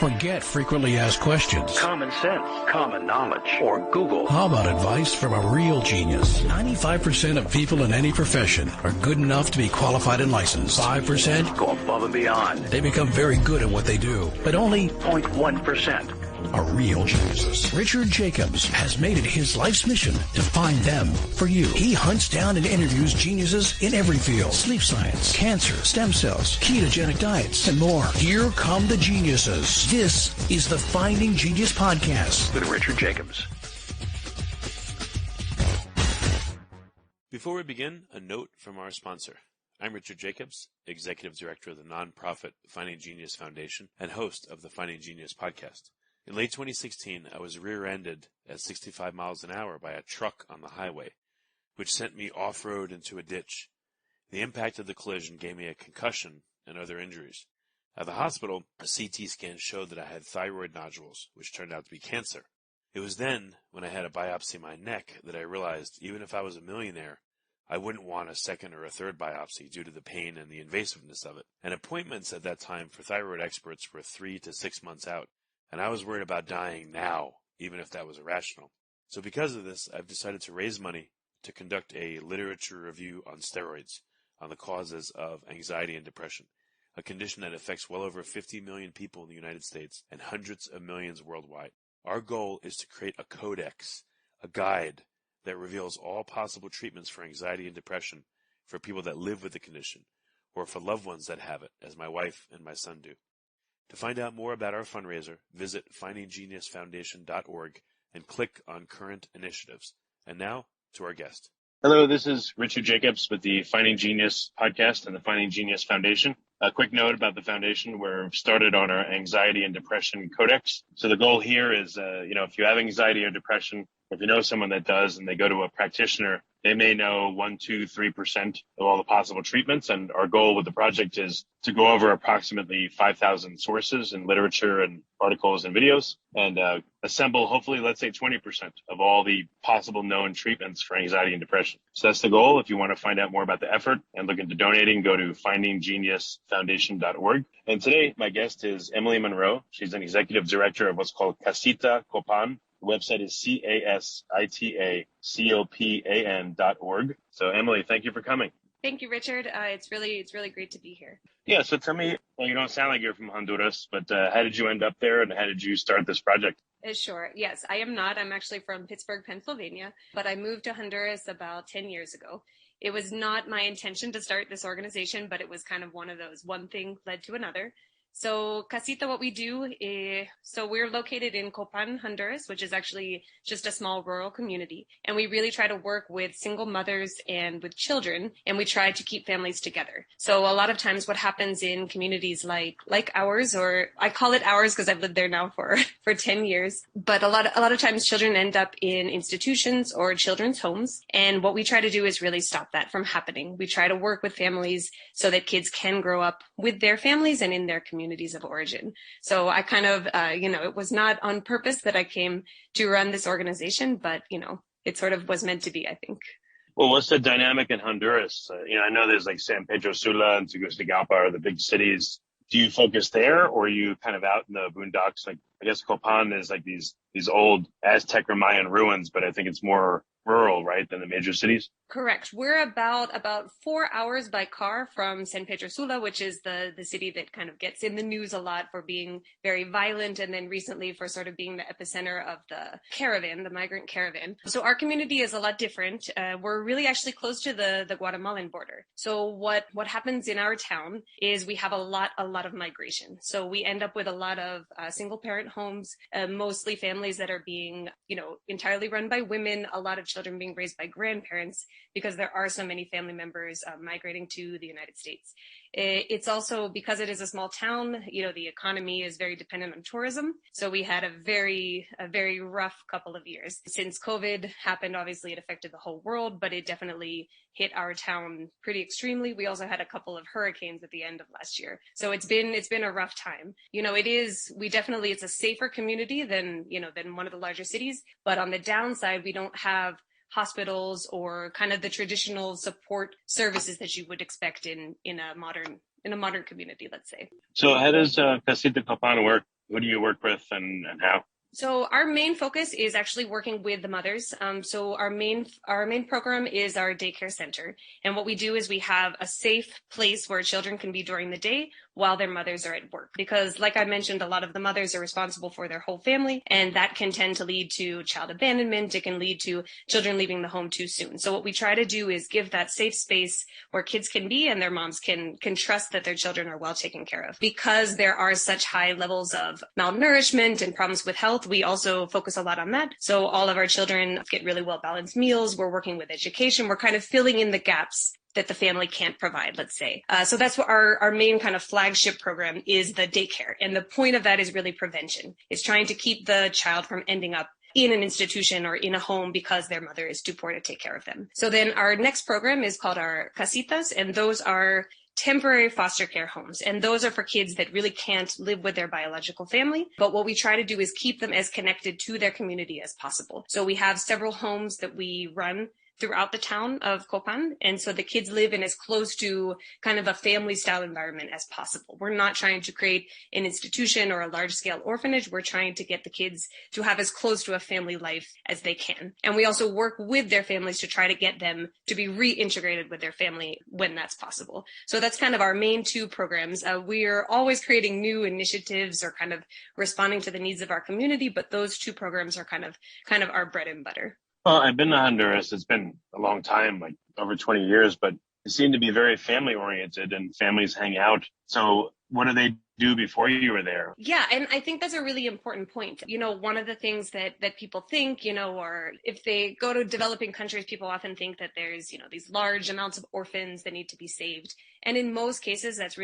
Forget frequently asked questions. Common sense, common knowledge, or Google. How about advice from a real genius? 95% of people in any profession are good enough to be qualified and licensed. 5% go above and beyond. They become very good at what they do, but only 0.1% are real geniuses. Richard Jacobs has made it his life's mission to find them for you. He hunts down and interviews geniuses in every field: sleep science, cancer, stem cells, ketogenic diets, and more. Here come the geniuses. This is the Finding Genius Podcast with Richard Jacobs. Before we begin, a note from our sponsor. I'm Richard Jacobs, Executive Director of the nonprofit Finding Genius Foundation and host of the Finding Genius Podcast. In late 2016, I was rear-ended at 65 miles an hour by a truck on the highway, which sent me off-road into a ditch. The impact of the collision gave me a concussion and other injuries. At the hospital, a CT scan showed that I had thyroid nodules, which turned out to be cancer. It was then, when I had a biopsy of my neck, that I realized even if I was a millionaire, I wouldn't want a second or a third biopsy due to the pain and the invasiveness of it. And appointments at that time for thyroid experts were 3 to 6 months out. And I was worried about dying now, even if that was irrational. So because of this, I've decided to raise money to conduct a literature review on steroids, on the causes of anxiety and depression, a condition that affects well over 50 million people in the United States and hundreds of millions worldwide. Our goal is to create a codex, a guide that reveals all possible treatments for anxiety and depression for people that live with the condition, or for loved ones that have it, as my wife and my son do. To find out more about our fundraiser, visit findinggeniusfoundation.org and click on current initiatives. And now, to our guest. Hello, this is Richard Jacobs with the Finding Genius podcast and the Finding Genius Foundation. A quick note about the foundation. We're started on our anxiety and depression codex. So the goal here is, if you have anxiety or depression, if you know someone that does and they go to a practitioner, they may know 1, 2, 3% of all the possible treatments. And our goal with the project is to go over approximately 5,000 sources in literature and articles and videos and assemble, hopefully, let's say 20% of all the possible known treatments for anxiety and depression. So that's the goal. If you want to find out more about the effort and look into donating, go to findinggeniusfoundation.org. And today, my guest is Emily Monroe. She's an executive director of what's called Casita Copán. The website is CasitaCopan.org. So, Emily, thank you for coming. Thank you, Richard. It's really great to be here. Yeah. So tell me, well, you don't sound like you're from Honduras, but how did you end up there and how did you start this project? Sure. Yes, I am not. I'm actually from Pittsburgh, Pennsylvania, but I moved to Honduras about 10 years ago. It was not my intention to start this organization, but it was kind of one of those, one thing led to another. So Casita, what we do is, so we're located in Copan, Honduras, which is actually just a small rural community. And we really try to work with single mothers and with children, and we try to keep families together. So a lot of times what happens in communities like ours, or I call it ours because I've lived there now for 10 years, but a lot of times children end up in institutions or children's homes. And what we try to do is really stop that from happening. We try to work with families so that kids can grow up with their families and in their communities of origin. So I kind of, it was not on purpose that I came to run this organization, but, it sort of was meant to be, I think. Well, what's the dynamic in Honduras? I know there's like San Pedro Sula and Tegucigalpa are the big cities. Do you focus there or are you kind of out in the boondocks? Like, I guess Copan is like these old Aztec or Mayan ruins, but I think it's more rural, right, than the major cities? Correct. We're about 4 hours by car from San Pedro Sula, which is the city that kind of gets in the news a lot for being very violent, and then recently for sort of being the epicenter of the migrant caravan. So our community is a lot different. We're really actually close to the Guatemalan border. So what happens in our town is we have a lot of migration. So we end up with a lot of single parent homes, mostly families that are being, entirely run by women, a lot of children being raised by grandparents, because there are so many family members migrating to the United States. It's also, because it is a small town, the economy is very dependent on tourism. So we had a very rough couple of years. Since COVID happened, obviously it affected the whole world, but it definitely hit our town pretty extremely. We also had a couple of hurricanes at the end of last year. So it's been a rough time. It's a safer community than one of the larger cities, but on the downside, we don't have hospitals or kind of the traditional support services that you would expect in a modern community, let's say. So how does Casita Copán work? Who do you work with and how? So our main focus is actually working with the mothers. So our main program is our daycare center. And what we do is we have a safe place where children can be during the day while their mothers are at work. Because like I mentioned, a lot of the mothers are responsible for their whole family, and that can tend to lead to child abandonment. It can lead to children leaving the home too soon. So what we try to do is give that safe space where kids can be and their moms can trust that their children are well taken care of. Because there are such high levels of malnourishment and problems with health, we also focus a lot on that. So all of our children get really well balanced meals. We're working with education. We're kind of filling in the gaps that the family can't provide, let's say. So that's what our main kind of flagship program is, the daycare. And the point of that is really prevention. It's trying to keep the child from ending up in an institution or in a home because their mother is too poor to take care of them. So then our next program is called our Casitas, and those are temporary foster care homes. And those are for kids that really can't live with their biological family. But what we try to do is keep them as connected to their community as possible. So we have several homes that we run throughout the town of Copan. And so the kids live in as close to kind of a family style environment as possible. We're not trying to create an institution or a large scale orphanage. We're trying to get the kids to have as close to a family life as they can. And we also work with their families to try to get them to be reintegrated with their family when that's possible. So that's kind of our main two programs. We are always creating new initiatives or kind of responding to the needs of our community, but those two programs are kind of our bread and butter. Well, I've been to Honduras. It's been a long time, like over 20 years, but it seemed to be very family oriented and families hang out. So what do they do before you were there? Yeah, and I think that's a really important point. You know, one of the things that people think, you know, or if they go to developing countries, people often think that there's, you know, these large amounts of orphans that need to be saved. And in most cases, that's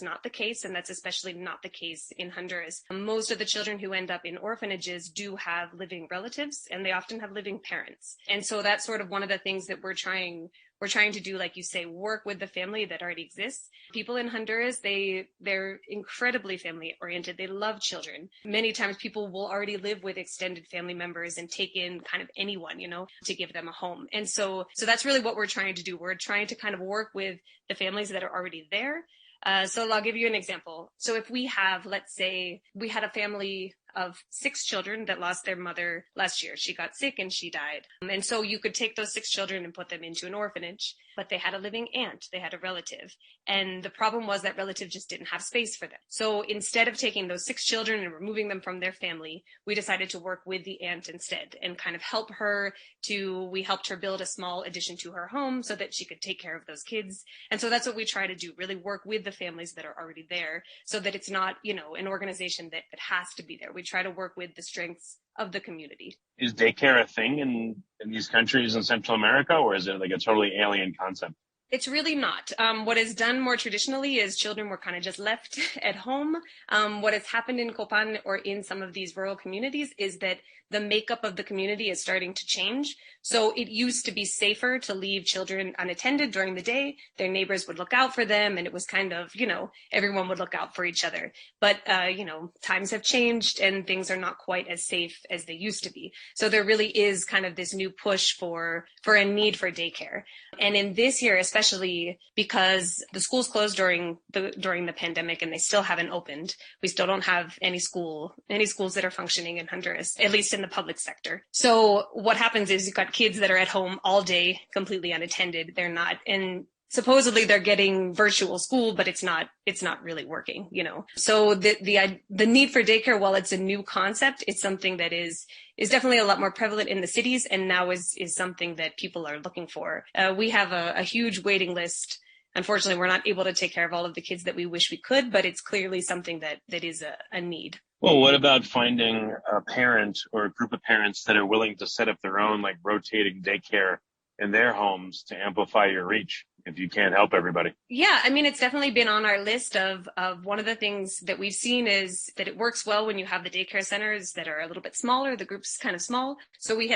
not the case. And that's especially not the case in Honduras. Most of the children who end up in orphanages do have living relatives, and they often have living parents. And so that's sort of one of the things that we're trying to do, like you say, work with the family that already exists. People in Honduras, they're incredibly family oriented. They love children. Many times people will already live with extended family members and take in kind of anyone, you know, to give them a home. And so that's really what we're trying to do. We're trying to kind of work with the families that are already there. So I'll give you an example. So if we have, let's say we had a family of 6 children that lost their mother last year. She got sick and she died. And so you could take those 6 children and put them into an orphanage, but they had a living aunt, they had a relative. And the problem was that relative just didn't have space for them. So instead of taking those 6 children and removing them from their family, we decided to work with the aunt instead and kind of we helped her build a small addition to her home so that she could take care of those kids. And so that's what we try to do, really work with the families that are already there so that it's not, you know, an organization that has to be there. We try to work with the strengths of the community. Is daycare a thing in these countries in Central America, or is it like a totally alien concept? It's really not. What is done more traditionally is children were kind of just left at home. What has happened in Copan or in some of these rural communities is that the makeup of the community is starting to change. So it used to be safer to leave children unattended during the day. Their neighbors would look out for them, and it was kind of, you know, everyone would look out for each other. But, you know, times have changed and things are not quite as safe as they used to be. So there really is kind of this new push for a need for daycare. And in this year, especially because the schools closed during the pandemic and they still haven't opened, we still don't have any schools that are functioning in Honduras, at least in the public sector. So what happens is you've got kids that are at home all day, completely unattended. They're not, and supposedly they're getting virtual school, but it's not really working, you know. So the need for daycare, while it's a new concept, it's something that is definitely a lot more prevalent in the cities, and now is something that people are looking for. We have a huge waiting list. Unfortunately, we're not able to take care of all of the kids that we wish we could, but it's clearly something that is a need. Well, what about finding a parent or a group of parents that are willing to set up their own like rotating daycare in their homes to amplify your reach if you can't help everybody? Yeah, I mean, it's definitely been on our list of one of the things that we've seen is that it works well when you have the daycare centers that are a little bit smaller, the group's kind of small. So we'd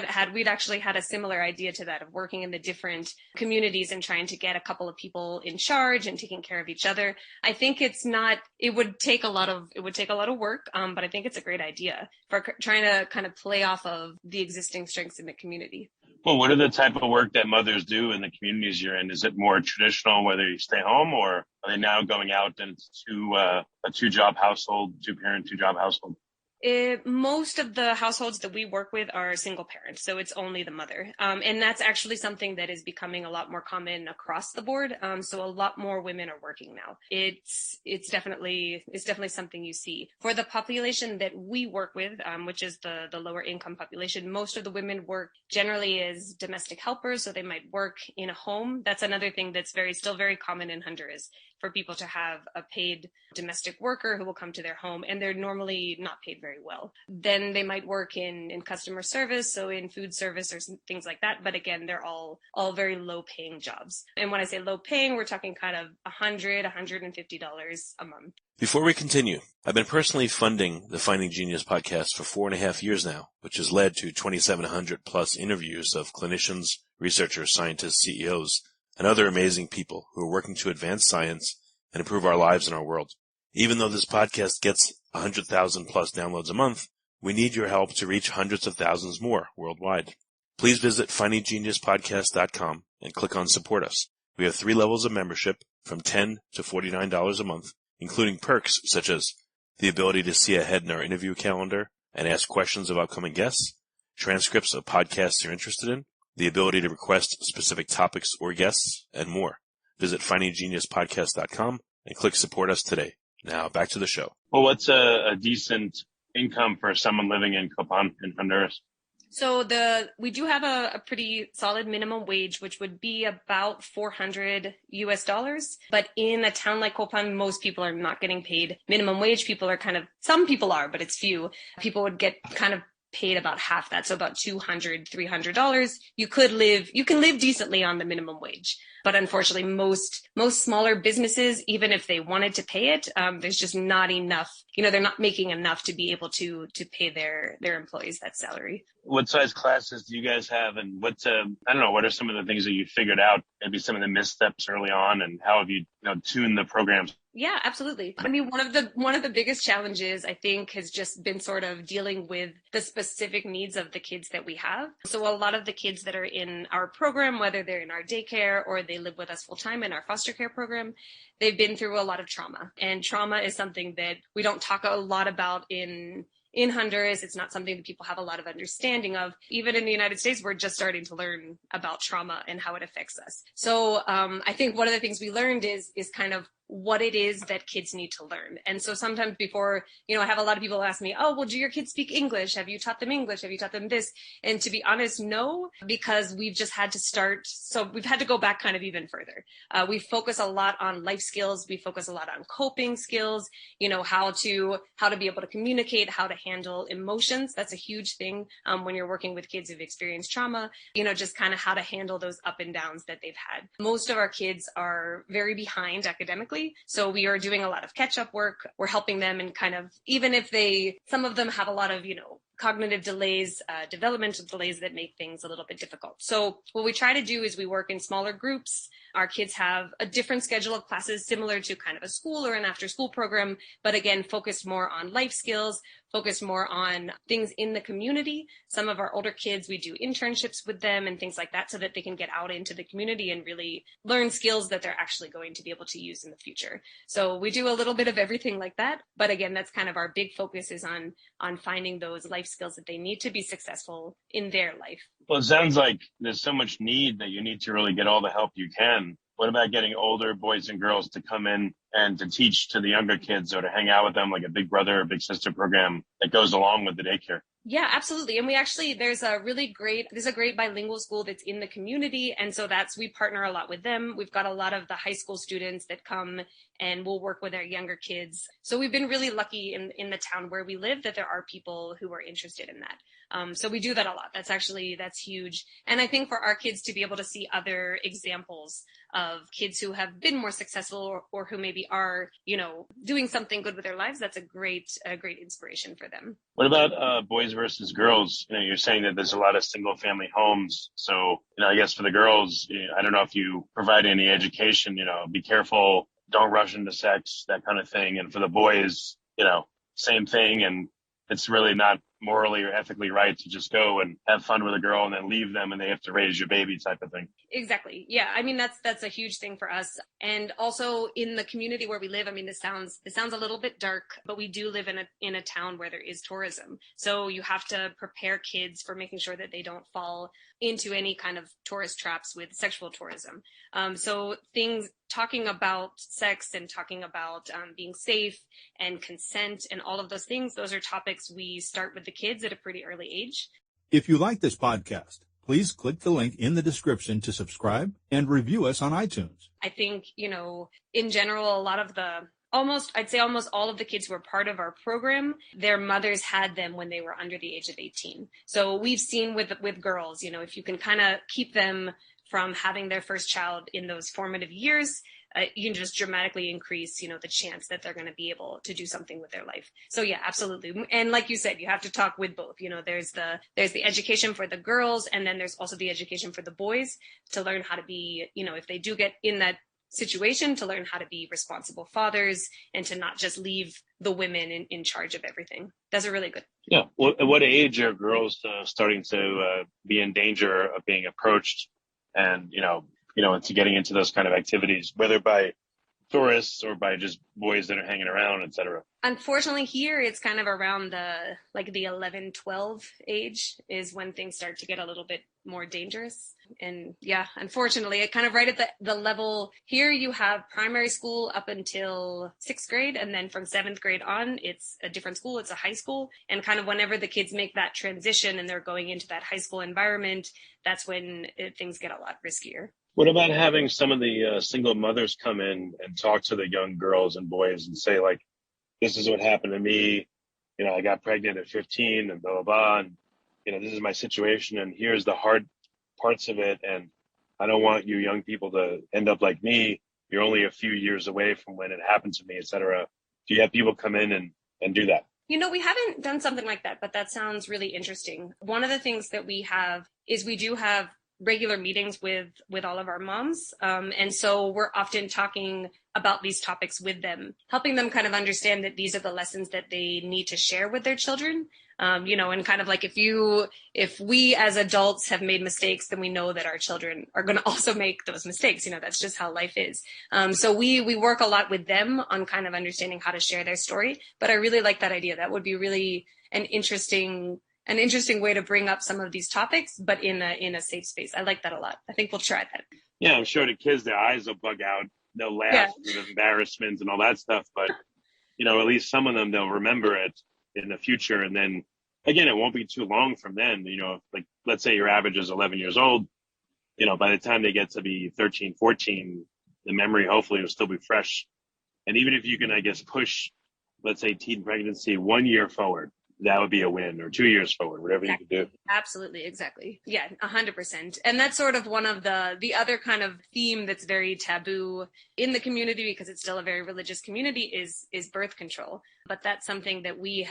actually had a similar idea to that of working in the different communities and trying to get a couple of people in charge and taking care of each other. I think it would take a lot of work, but I think it's a great idea for trying to kind of play off of the existing strengths in the community. Well, what are the type of work that mothers do in the communities you're in? Is it more traditional, whether you stay home, or are they now going out into a two-job household, two-parent, two-job household? Most of the households that we work with are single parents, so it's only the mother. And that's actually something that is becoming a lot more common across the board. So a lot more women are working now. It's definitely something you see. For the population that we work with, which is the lower income population, most of the women work generally as domestic helpers, so they might work in a home. That's another thing that's still very common in Honduras, for people to have a paid domestic worker who will come to their home, and they're normally not paid very well. Then they might work in customer service, so in food service or things like that. But again, they're all very low paying jobs. And when I say low paying, we're talking kind of $100, $150 a month. Before we continue, I've been personally funding the Finding Genius podcast for 4.5 years now, which has led to 2,700 plus interviews of clinicians, researchers, scientists, CEOs, and other amazing people who are working to advance science and improve our lives and our world. Even though this podcast gets 100,000 plus downloads a month, we need your help to reach hundreds of thousands more worldwide. Please visit findinggeniuspodcast.com and click on Support Us. We have 3 levels of membership from $10 to $49 a month, including perks such as the ability to see ahead in our interview calendar and ask questions of upcoming guests, transcripts of podcasts you're interested in, the ability to request specific topics or guests, and more. Visit findinggeniuspodcast.com and click Support Us today. Now, back to the show. Well, what's a decent income for someone living in Copan in Honduras? So we do have a pretty solid minimum wage, which would be about $400 US. But in a town like Copan, most people are not getting paid minimum wage. Some people are, but it's few. People would get kind of paid about half that, so about $200, $300. You can live decently on the minimum wage. But unfortunately, most smaller businesses, even if they wanted to pay it, there's just not enough. They're not making enough to be able to pay their employees that salary. What size classes do you guys have, and what are some of the things that you figured out? Maybe some of the missteps early on, and how have you tuned the programs? Yeah, absolutely. I mean, one of the biggest challenges, I think, has just been sort of dealing with the specific needs of the kids that we have. So a lot of the kids that are in our program, whether they're in our daycare or they live with us full time in our foster care program, they've been through a lot of trauma. And trauma is something that we don't talk a lot about in Honduras. It's not something that people have a lot of understanding of. Even in the United States, we're just starting to learn about trauma and how it affects us. So I think one of the things we learned is kind of what it is that kids need to learn. And so sometimes before, I have a lot of people ask me, oh, well, do your kids speak English? Have you taught them English? Have you taught them this? And to be honest, no, because we've just had to start. So we've had to go back kind of even further. We focus a lot on life skills. We focus a lot on coping skills, how to be able to communicate, how to handle emotions. That's a huge thing when you're working with kids who've experienced trauma, just kind of how to handle those up and downs that they've had. Most of our kids are very behind academically. So we are doing a lot of catch-up work. We're helping them, and kind of, even if some of them have a lot of, cognitive delays, developmental delays that make things a little bit difficult. So what we try to do is we work in smaller groups. Our kids have a different schedule of classes similar to kind of a school or an after-school program, but again, focused more on life skills, focused more on things in the community. Some of our older kids, we do internships with them and things like that so that they can get out into the community and really learn skills that they're actually going to be able to use in the future. So we do a little bit of everything like that. But again, that's kind of our big focus, is on finding those life skills that they need to be successful in their life. Well, it sounds like there's so much need that you need to really get all the help you can. What about getting older boys and girls to come in and to teach to the younger kids, or to hang out with them, like a big brother or big sister program that goes along with the daycare? Yeah, absolutely. And there's a great bilingual school that's in the community. And so we partner a lot with them. We've got a lot of the high school students that come and we'll work with our younger kids. So we've been really lucky in the town where we live that there are people who are interested in that. So we do that a lot. That's huge. And I think for our kids to be able to see other examples of kids who have been more successful or who maybe are, doing something good with their lives, that's a great inspiration for them. What about boys versus girls? You're saying that there's a lot of single family homes. So, I guess for the girls, I don't know if you provide any education, be careful, don't rush into sex, that kind of thing. And for the boys, same thing. And it's really not morally or ethically right to just go and have fun with a girl and then leave them and they have to raise your baby type of thing. Exactly. Yeah. I mean, that's a huge thing for us. And also in the community where we live, I mean, this sounds a little bit dark, but we do live in a town where there is tourism. So you have to prepare kids for making sure that they don't fall into any kind of tourist traps with sexual tourism. So things talking about sex and talking about being safe and consent and all of those things, those are topics we start with the kids at a pretty early age. If you like this podcast, please click the link in the description to subscribe and review us on iTunes. I think, in general, a lot of I'd say almost all of the kids who were part of our program, their mothers had them when they were under the age of 18. So we've seen with girls, if you can kind of keep them from having their first child in those formative years, you can just dramatically increase, the chance that they're going to be able to do something with their life. So yeah, absolutely. And like you said, you have to talk with both. There's the education for the girls, and then there's also the education for the boys to learn how to be, if they do get in that situation, to learn how to be responsible fathers and to not just leave the women in charge of everything. That's a really good. Yeah. Well, at what age are girls starting to be in danger of being approached and, into getting into those kind of activities, whether by tourists or by just boys that are hanging around, et cetera? Unfortunately, here it's kind of around the 11, 12 age is when things start to get a little bit more dangerous. And yeah, unfortunately, it kind of right at the level here, you have primary school up until 6th grade. And then from 7th grade on, it's a different school. It's a high school. And kind of whenever the kids make that transition and they're going into that high school environment, that's when things get a lot riskier. What about having some of the single mothers come in and talk to the young girls and boys and say, like, this is what happened to me. I got pregnant at 15 and blah, blah, blah. And, this is my situation. And here's the hard parts of it. And I don't want you young people to end up like me. You're only a few years away from when it happened to me, et cetera. Do you have people come in and do that? We haven't done something like that, but that sounds really interesting. One of the things that we have is we do have regular meetings with all of our moms. And so we're often talking about these topics with them, helping them kind of understand that these are the lessons that they need to share with their children. And kind of like if we as adults have made mistakes, then we know that our children are going to also make those mistakes. That's just how life is. So we work a lot with them on kind of understanding how to share their story. But I really like that idea. That would be really an interesting way to bring up some of these topics, but in a safe space. I like that a lot. I think we'll try that. Yeah, I'm sure the kids, their eyes will bug out. They'll laugh with embarrassment and all that stuff. But, at least some of them, they'll remember it in the future. And then, again, it won't be too long from then. Like, let's say your average is 11 years old. By the time they get to be 13, 14, the memory hopefully will still be fresh. And even if you can, I guess, push, let's say, teen pregnancy 1 year forward, that would be a win, or 2 years forward, whatever you can do. Absolutely. Exactly. Yeah, 100%. And that's sort of one of the other kind of theme that's very taboo in the community, because it's still a very religious community, is birth control. But that's something that we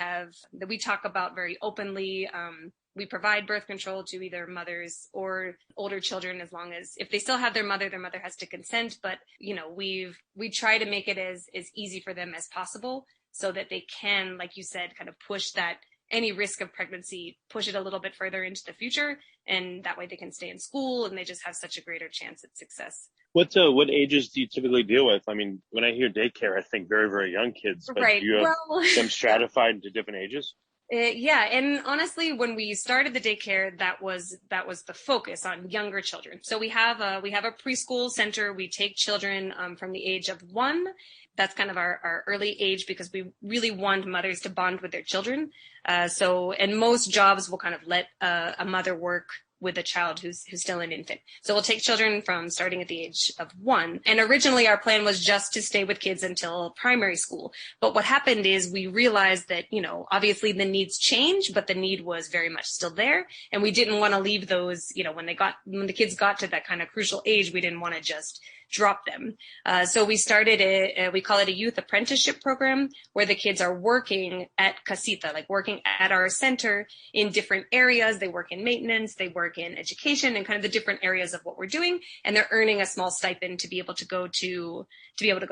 talk about very openly. We provide birth control to either mothers or older children, as long as if they still have their mother has to consent. But, we try to make it as easy for them as possible, so that they can, like you said, kind of push that any risk of pregnancy, push it a little bit further into the future. And that way they can stay in school and they just have such a greater chance at success. What ages do you typically deal with? I mean, when I hear daycare, I think very, very young kids. But right. Do you have them stratified into different ages? Yeah. And honestly, when we started the daycare, that was the focus on younger children. So we have a preschool center. We take children from the age of 1. That's kind of our early age, because we really want mothers to bond with their children. And most jobs will kind of let a mother work with a child who's still an infant. So we'll take children from starting at the age of 1. And originally our plan was just to stay with kids until primary school. But what happened is we realized that, obviously the needs change, but the need was very much still there. And we didn't want to leave those, when the kids got to that kind of crucial age, we didn't want to just drop them. So we started we call it a youth apprenticeship program, where the kids are working at Casita, like working at our center in different areas. They work in maintenance, they work in education, and kind of the different areas of what we're doing. And they're earning a small stipend to be able to go to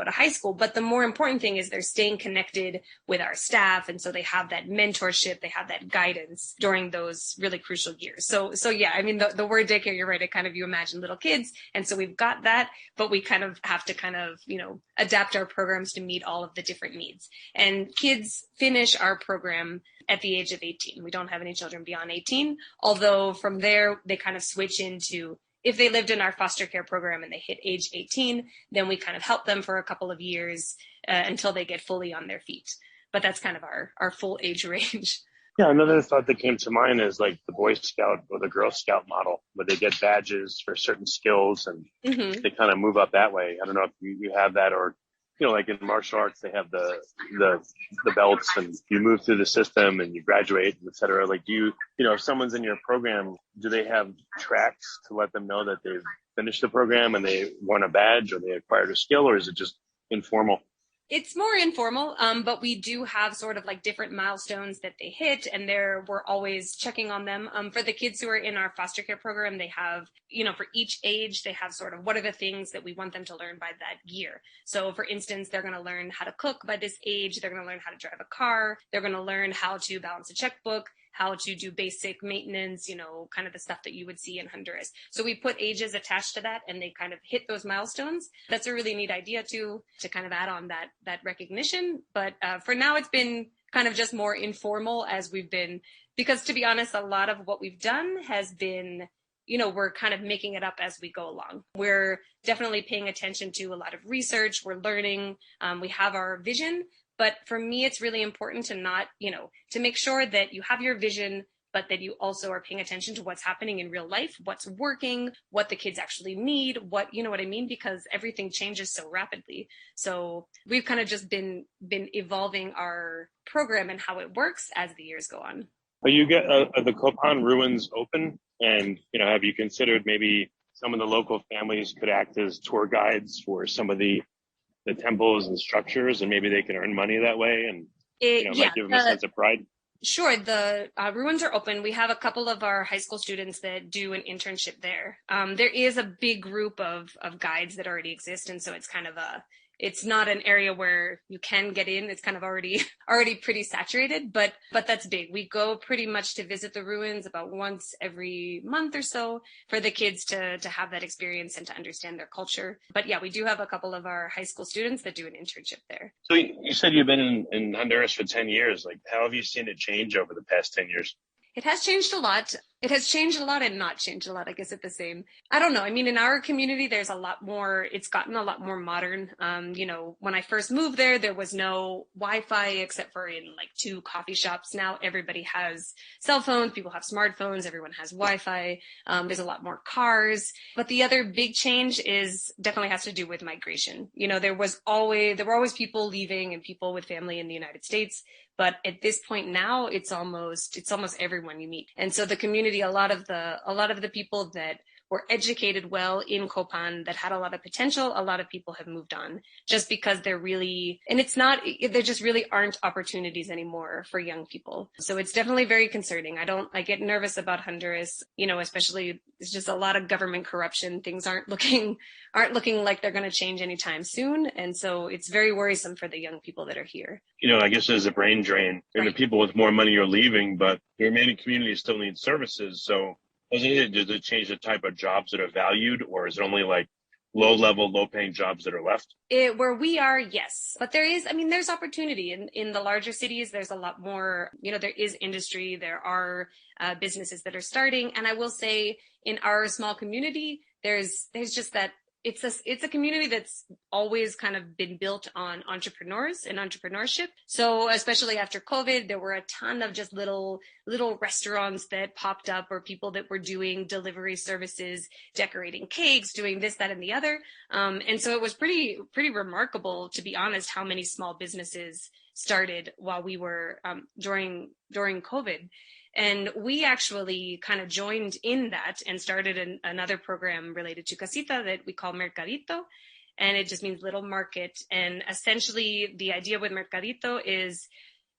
high school. But the more important thing is they're staying connected with our staff. And so they have that mentorship, they have that guidance during those really crucial years. So yeah, I mean, the word daycare, you're right. You imagine little kids. And so we've got that, but we kind of have to adapt our programs to meet all of the different needs. And kids finish our program at the age of 18. We don't have any children beyond 18, although from there, they kind of switch into, if they lived in our foster care program and they hit age 18, then we kind of help them for a couple of years until they get fully on their feet. But that's kind of our full age range. Yeah, another thought that came to mind is like the Boy Scout or the Girl Scout model, where they get badges for certain skills and they kind of move up that way. I don't know if you have that, or, like in martial arts, they have the belts and you move through the system and you graduate, et cetera. Like, if someone's in your program, do they have tracks to let them know that they've finished the program and they won a badge or they acquired a skill, or is it just informal? It's more informal, but we do have sort of like different milestones that they hit, and we're always checking on them. For the kids who are in our foster care program, they have, for each age, they have sort of what are the things that we want them to learn by that year. So for instance, they're going to learn how to cook by this age. They're going to learn how to drive a car. They're going to learn how to balance a checkbook, how to do basic maintenance, kind of the stuff that you would see in Honduras. So we put ages attached to that, and they kind of hit those milestones. That's a really neat idea to kind of add on that recognition. But for now, it's been kind of just more informal because to be honest, a lot of what we've done has been, we're kind of making it up as we go along. We're definitely paying attention to a lot of research. We're learning. We have our vision. But for me, it's really important to not, to make sure that you have your vision, but that you also are paying attention to what's happening in real life, what's working, what the kids actually need, what I mean? Because everything changes so rapidly. So we've kind of just been evolving our program and how it works as the years go on. Are the Copán Ruins open? And, have you considered maybe some of the local families could act as tour guides for some of the temples and structures, and maybe they can earn money that way and might give them a sense of pride? Sure. The ruins are open. We have a couple of our high school students that do an internship there. There is a big group of guides that already exist. And so it's kind of it's not an area where you can get in. It's kind of already pretty saturated, but that's big. We go pretty much to visit the ruins about once every month or so for the kids to have that experience and to understand their culture. But yeah, we do have a couple of our high school students that do an internship there. So you said you've been in Honduras for 10 years. Like, how have you seen it change over the past 10 years? It has changed a lot. It has changed a lot and not changed a lot, I guess, at the same. I don't know. I mean, in our community, there's a lot more, it's gotten a lot more modern. When I first moved there was no Wi-Fi except for in like 2 coffee shops. Now everybody has cell phones, people have smartphones, everyone has Wi-Fi. There's a lot more cars. But the other big change definitely has to do with migration. There were always people leaving and people with family in the United States. But at this point now, it's almost everyone you meet. And so the community, a lot of the people that were educated well in Copan that had a lot of potential, a lot of people have moved on just because there just really aren't opportunities anymore for young people. So it's definitely very concerning. I get nervous about Honduras, especially it's just a lot of government corruption. Things aren't looking like they're going to change anytime soon. And so it's very worrisome for the young people that are here. I guess there's a brain drain. And the people with more money are leaving, but the remaining community still needs services. So does it change the type of jobs that are valued, or is it only like low-level, low-paying jobs that are left? Where we are, yes. But there's opportunity. In the larger cities, there's a lot more, there is industry, there are businesses that are starting. And I will say in our small community, there's just that it's a community that's always kind of been built on entrepreneurs and entrepreneurship. So especially after COVID, there were a ton of just little restaurants that popped up, or people that were doing delivery services, decorating cakes, doing this, that, and the other. And so it was pretty remarkable, to be honest, how many small businesses started while we were during COVID. And we actually kind of joined in that and started another program related to Casita that we call Mercadito. And it just means little market. And essentially the idea with Mercadito is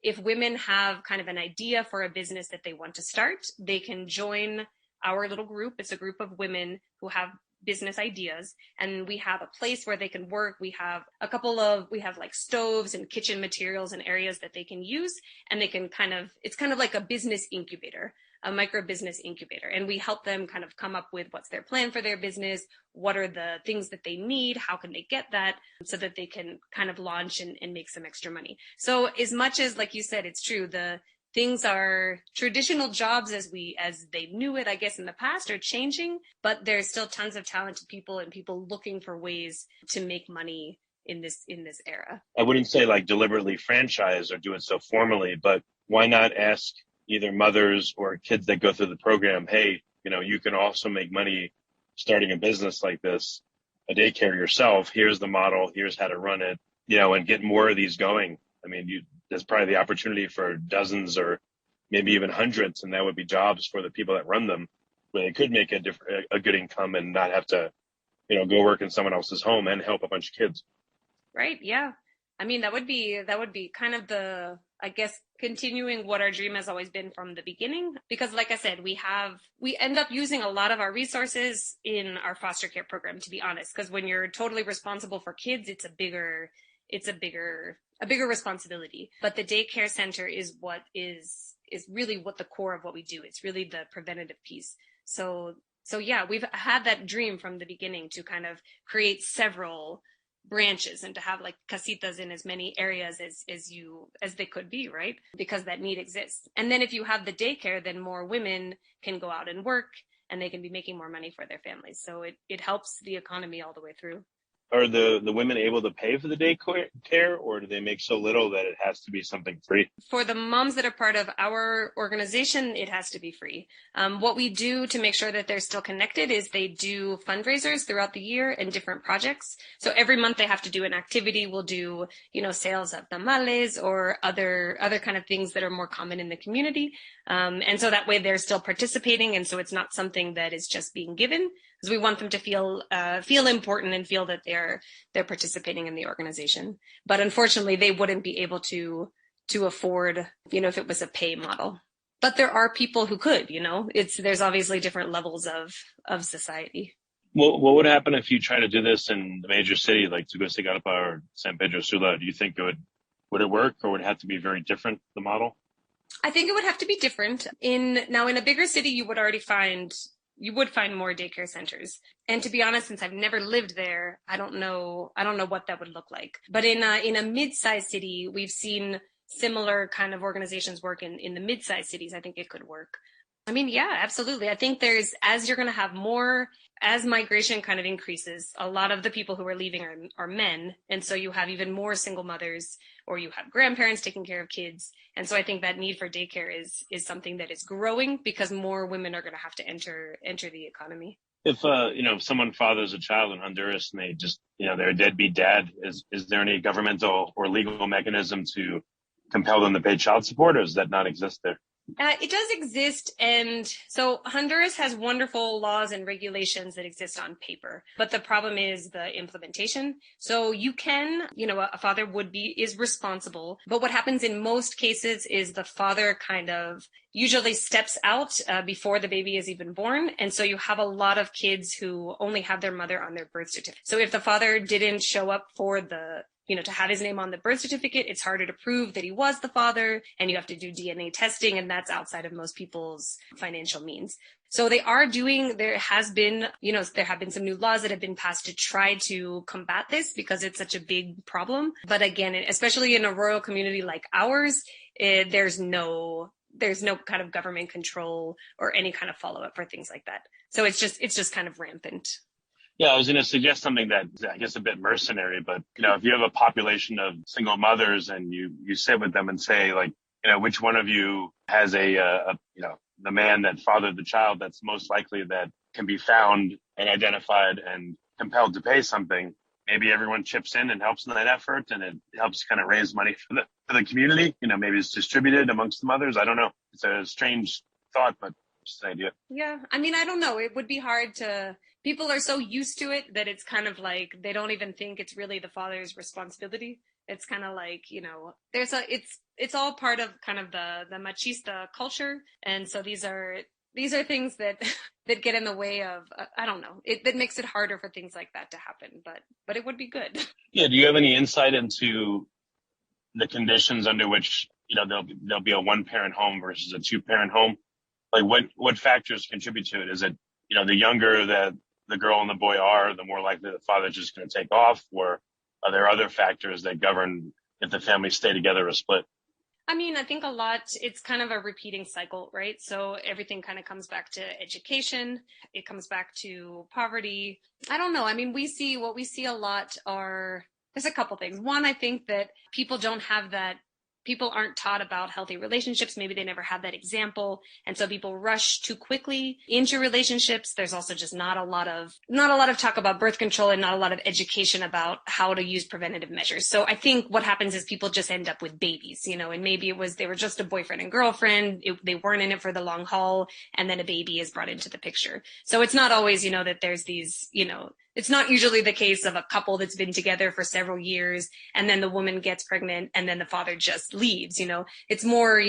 if women have kind of an idea for a business that they want to start, they can join our little group. It's a group of women who have business ideas, and we have a place where they can work. We have we have like stoves and kitchen materials and areas that they can use, and they can it's kind of like a business incubator, a micro business incubator. And we help them kind of come up with what's their plan for their business, what are the things that they need, how can they get that, so that they can kind of launch and make some extra money. So as much as, like you said, it's true, the things are traditional jobs as they knew it, I guess, in the past are changing, but there's still tons of talented people and people looking for ways to make money in this era. I wouldn't say like deliberately franchise or do it so formally, but why not ask either mothers or kids that go through the program, hey, you can also make money starting a business like this, a daycare yourself. Here's the model. Here's how to run it, and get more of these going. I mean, there's probably the opportunity for dozens or maybe even hundreds, and that would be jobs for the people that run them, where they could make a good income and not have to, go work in someone else's home and help a bunch of kids. Right. Yeah. I mean, that would be kind of I guess, continuing what our dream has always been from the beginning. Because like I said, we end up using a lot of our resources in our foster care program, to be honest, because when you're totally responsible for kids, it's a bigger responsibility. But the daycare center is what is really what the core of what we do. It's really the preventative piece. So yeah, we've had that dream from the beginning to kind of create several branches and to have like casitas in as many areas as they could be, right? Because that need exists. And then if you have the daycare, then more women can go out and work and they can be making more money for their families. So it helps the economy all the way through. Are the women able to pay for the daycare, or do they make so little that it has to be something free? For the moms that are part of our organization, it has to be free. What we do to make sure that they're still connected is they do fundraisers throughout the year and different projects. So every month they have to do an activity. We'll do, sales of tamales or other kind of things that are more common in the community. And so that way they're still participating. And so it's not something that is just being given, because we want them to feel important and feel that they're participating in the organization. But unfortunately, they wouldn't be able to afford, if it was a pay model. But there are people who could, there's obviously different levels of society. Well, what would happen if you try to do this in the major city like Tegucigalpa or San Pedro Sula? Do you think would it work, or would it have to be very different, the model? I think it would have to be different. In a bigger city, you would find more daycare centers. And to be honest, since I've never lived there, I don't know what that would look like. But in a mid-sized city, we've seen similar kind of organizations work in the mid-sized cities. I think it could work. I mean, yeah, absolutely. I think as you're going to have more, as migration kind of increases, a lot of the people who are leaving are men. And so you have even more single mothers, or you have grandparents taking care of kids. And so I think that need for daycare is something that is growing, because more women are going to have to enter the economy. If, someone fathers a child in Honduras and they just, they're a deadbeat dad, is there any governmental or legal mechanism to compel them to pay child support, or does that not exist there? It does exist. And so Honduras has wonderful laws and regulations that exist on paper, but the problem is the implementation. So you can, a father is responsible, but what happens in most cases is the father kind of usually steps out before the baby is even born. And so you have a lot of kids who only have their mother on their birth certificate. So if the father didn't show up for to have his name on the birth certificate, it's harder to prove that he was the father, and you have to do DNA testing, and that's outside of most people's financial means. So there have been some new laws that have been passed to try to combat this, because it's such a big problem. But again, especially in a rural community like ours, there's no kind of government control or any kind of follow-up for things like that. So it's just kind of rampant. Yeah, I was going to suggest something that's, I guess, a bit mercenary, but, if you have a population of single mothers and you sit with them and say, like, which one of you has the man that fathered the child that's most likely that can be found and identified and compelled to pay something, maybe everyone chips in and helps in that effort, and it helps kind of raise money for the community. Maybe it's distributed amongst the mothers. I don't know. It's a strange thought, but just an idea. Yeah. I mean, I don't know. It would be hard to, people are so used to it that it's kind of like, they don't even think it's really the father's responsibility. It's kind of like, it's all part of kind of the machista culture. And so these are things that get in the way of, I don't know, that makes it harder for things like that to happen, but it would be good. Yeah. Do you have any insight into the conditions under which, there'll be a one-parent home versus a two-parent home? Like what factors contribute to it? Is it, the younger that the girl and the boy are, the more likely the father's just going to take off? Or are there other factors that govern if the families stay together or split? I mean, I think a lot, it's kind of a repeating cycle, right? So everything kind of comes back to education. It comes back to poverty. I don't know. I mean, what we see a lot there's a couple things. One, I think that people aren't taught about healthy relationships. Maybe they never had that example. And so people rush too quickly into relationships. There's also just not a lot of talk about birth control and not a lot of education about how to use preventative measures. So I think what happens is people just end up with babies, and maybe they were just a boyfriend and girlfriend. They weren't in it for the long haul. And then a baby is brought into the picture. So it's not always, that there's these, it's not usually the case of a couple that's been together for several years and then the woman gets pregnant and then the father just leaves. It's more,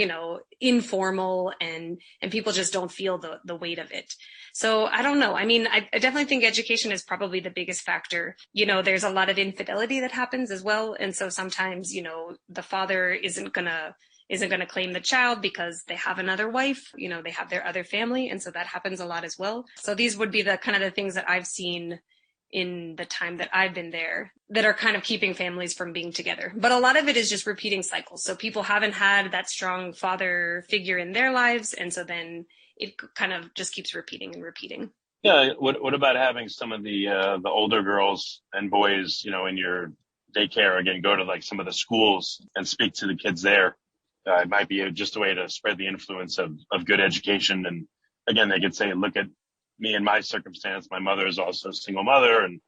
informal and people just don't feel the weight of it. So I don't know. I mean, I definitely think education is probably the biggest factor. There's a lot of infidelity that happens as well. And so sometimes, the father isn't going to claim the child because they have another wife, they have their other family. And so that happens a lot as well. So these would be the kind of the things that I've seen in the time that I've been there that are kind of keeping families from being together. But a lot of it is just repeating cycles. So people haven't had that strong father figure in their lives. And so then it kind of just keeps repeating and repeating. Yeah. What about having some of the older girls and boys, in your daycare, again, go to like some of the schools and speak to the kids there? It might be just a way to spread the influence of good education. And again, they could say, look at me and my circumstance. My mother is also a single mother and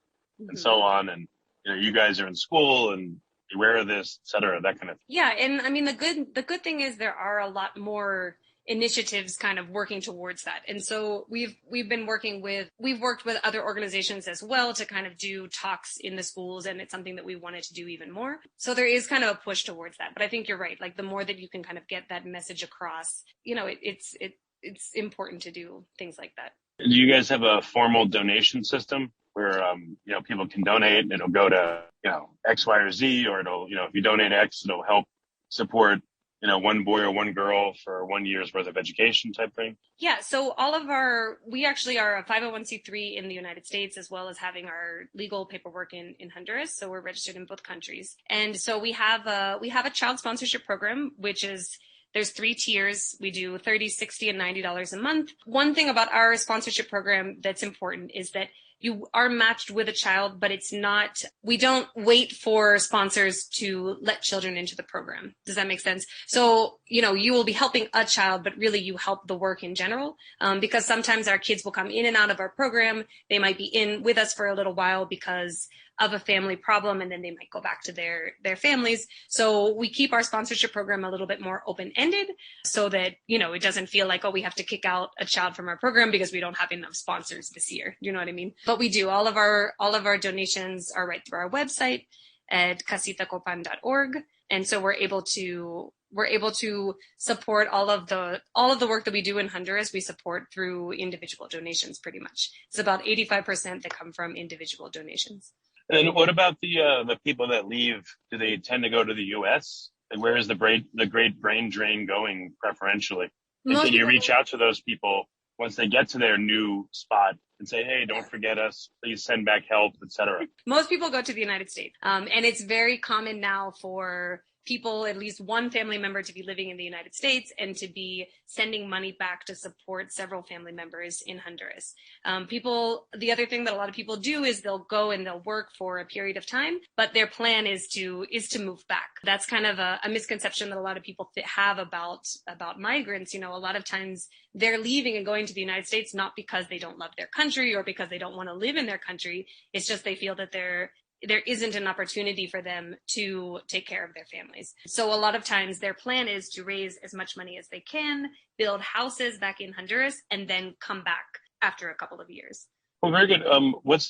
so on. And, you guys are in school and beware of this, et cetera, that kind of thing. Yeah. And I mean, the good thing is there are a lot more initiatives kind of working towards that. And so we've worked with other organizations as well to kind of do talks in the schools. And it's something that we wanted to do even more. So there is kind of a push towards that. But I think you're right. Like the more that you can kind of get that message across, it's important to do things like that. Do you guys have a formal donation system where, people can donate and it'll go to, X, Y, or Z, or it'll, if you donate X, it'll help support, one boy or one girl for 1 year's worth of education type thing? Yeah. So we actually are a 501c3 in the United States, as well as having our legal paperwork in Honduras. So we're registered in both countries. And so we have a child sponsorship program, which is, there's 3 tiers. We do $30, $60, and $90 a month. One thing about our sponsorship program that's important is that you are matched with a child, but we don't wait for sponsors to let children into the program. Does that make sense? So, you will be helping a child, but really you help the work in general, because sometimes our kids will come in and out of our program. They might be in with us for a little while because of a family problem, and then they might go back to their families. So we keep our sponsorship program a little bit more open-ended so that, it doesn't feel like, we have to kick out a child from our program because we don't have enough sponsors this year. You know what I mean? But we do. All of our donations are right through our website at casitacopan.org. And so we're able to support all of the work that we do in Honduras. We support through individual donations pretty much. It's about 85% that come from individual donations. And what about the people that leave? Do they tend to go to the U.S.? And where is the great brain drain going preferentially? And can you reach out to those people once they get to their new spot and say, hey, don't forget us, please send back help, etc.? Most people go to the United States. And it's very common now for people, at least one family member, to be living in the United States and to be sending money back to support several family members in Honduras. The other thing that a lot of people do is they'll go and they'll work for a period of time, but their plan is to move back. That's kind of a misconception that a lot of people have about migrants. A lot of times they're leaving and going to the United States not because they don't love their country or because they don't want to live in their country. It's just they feel that there isn't an opportunity for them to take care of their families. So a lot of times their plan is to raise as much money as they can, build houses back in Honduras, and then come back after a couple of years. Well, very good.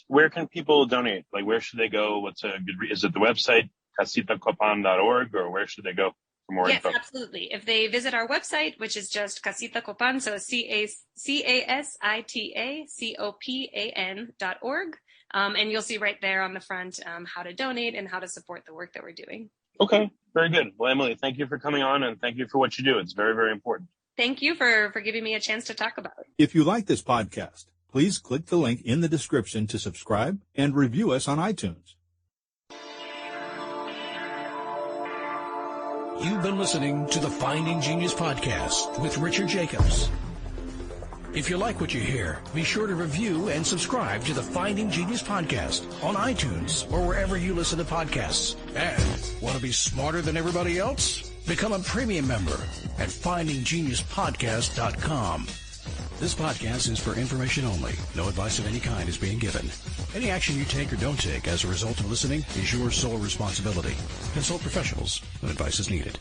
Where can people donate? Like, where should they go? What's a good? Is it the website casitacopán.org, or where should they go for more info? Yes, absolutely. If they visit our website, which is just Casita Copán, so CASITACOPAN.org, and you'll see right there on the front how to donate and how to support the work that we're doing. Okay, very good. Well, Emily, thank you for coming on, and thank you for what you do. It's very, very important. Thank you for giving me a chance to talk about it. If you like this podcast, please click the link in the description to subscribe and review us on iTunes. You've been listening to the Finding Genius podcast with Richard Jacobs. If you like what you hear, be sure to review and subscribe to the Finding Genius podcast on iTunes or wherever you listen to podcasts. And want to be smarter than everybody else? Become a premium member at findinggeniuspodcast.com. This podcast is for information only. No advice of any kind is being given. Any action you take or don't take as a result of listening is your sole responsibility. Consult professionals when advice is needed.